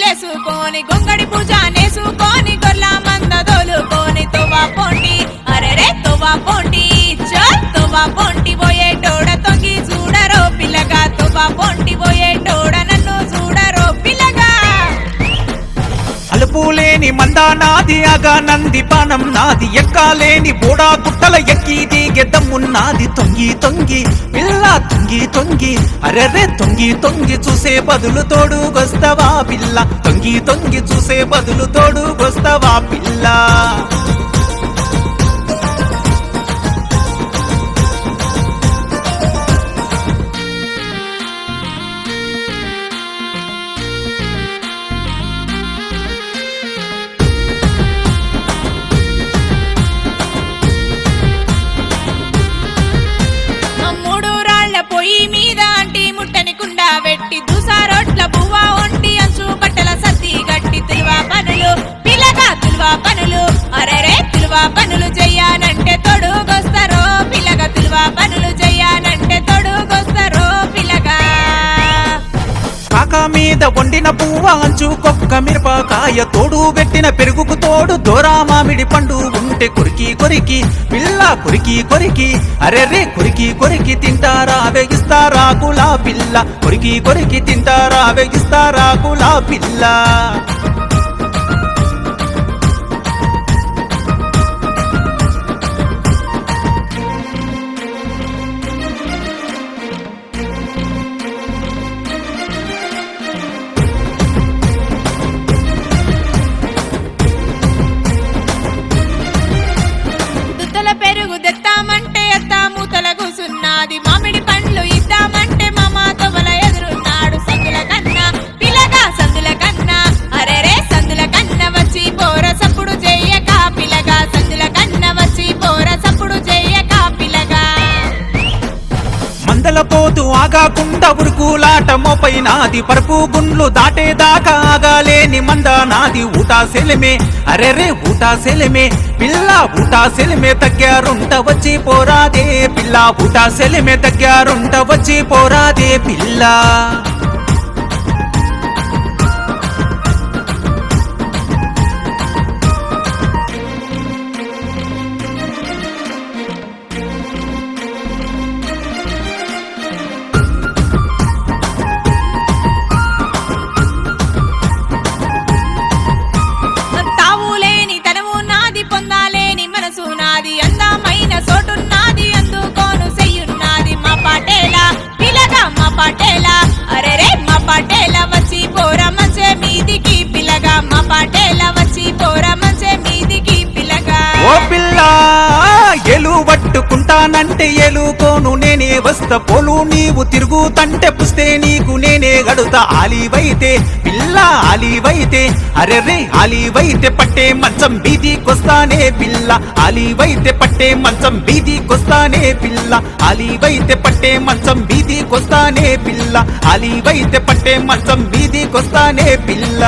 ముగ్గులేసుకొని గొంగడి పూజ నేసుకొని గొర్ల మంద దోలుకొని తోవా పొంటి అరెరే తోవా పొంటి చల్ తోవా పొంటి పోయేటోడ తొంగి చూడరో పిల్లగా తోవా పొంటి పోయేటోడ నన్ను చూడరో పిల్లగా అలుపులేని మందా నాది అగా నంది పానం నాది ఎక్కాలేని బోడా గుట్టల ఎక్కి దిగే దమ్మున్నాది తొంగి తొంగి పిల్ల తొంగి తొంగి అరెరే తొంగి తొంగి చూసే బదులు తోడుగొస్తవా పిల్ల తొంగి తొంగి చూసే బదులు తోడుగొస్తవా పిల్ల పొయ్యి మీద అంటి ముట్టని కుండా వెట్టి దూసారొట్ల బువ్వ ఒంటి అంచు బట్టల సత్తి గట్టి తులువా పనులు పిల్లగా తులువా పనులు అరెరే తులువా పనులు చెయ్యానంటే తొడుగొస్తారో పిల్లగా తులువా పనులు చెయ్యానంటే తొడుగొస్తారో పిల్లగా కాక మీద వండిన పువ్వ అంచు కొక్క మిరపకాయ తోడు పెట్టిన పెరుగుకు తోడు దోరా మామిడి పండు ఉంటే కొరికి కొరికి పిల్ల కొరికి కొరికి అరెరే కొరికి కొరికి తింటారా వేగిస్తారా కులా పిల్ల కొరికి కొరికి తింటారా వేగిస్తారా కులా పిల్ల పెరుగు తెత్తామంటే ఎత్తా మూతల కూసున్నది మామిడి పండ్లు ఇద్దామంటే మామ తొవల ఎదురున్నాడు సందుల కన్నా పిల్లగా సందుల కన్నా అరెరే సందుల కన్నా వచ్చి పోర సప్పుడు చెయ్యక పిల్లగా సందుల కన్నా వచ్చి పోర సప్పుడు చెయ్యక పిల్లగా మందల పోతూ ఆగాకుండా ఉరుకులాట మోపై నాది పరుపు గుండ్లు దాటేదాకా ఆగాలేని మంద నాది ఊటా సెలిమే అరెరే ఊటా సెలిమే పిల్ల ఊటా సెలిమే తగ్గారుంట వచ్చి పోరాదే పిల్ల ఊటా సెలిమే తగ్గారుంట వచ్చి పోరాదే పిల్ల పొందాలేని మనసు నాది అందమైన సోటున్నది అందుకోను చెయ్యున్నది మా పాటేలా పిల్లగా మా పాటేలా అరెరే మా పాటేలా వచ్చి పోరా మంచే మీదికి పిల్లగా మా పాటేలా వచ్చి పోరా మంచే మీదికి పిల్లగా ఓ పిల్ల ఎలు పట్టుకుంటానంటే ఎలుకోను నేనే వస్తా పోలు నీవు తిరుగుతంటే పుస్తే నీకు నేనే గడుతా ఆలివైతే పిల్ల ఆలివైతే అరెరే ఆలివైతే పట్టే మంచం బీదికొస్తానే పిల్ల ఆలివైతే పట్టే మంచం బీదికొస్తానే పిల్ల ఆలివైతే పట్టే మంచం బీదికొస్తానే పిల్ల ఆలివైతే పట్టే మంచం బీదికొస్తానే పిల్ల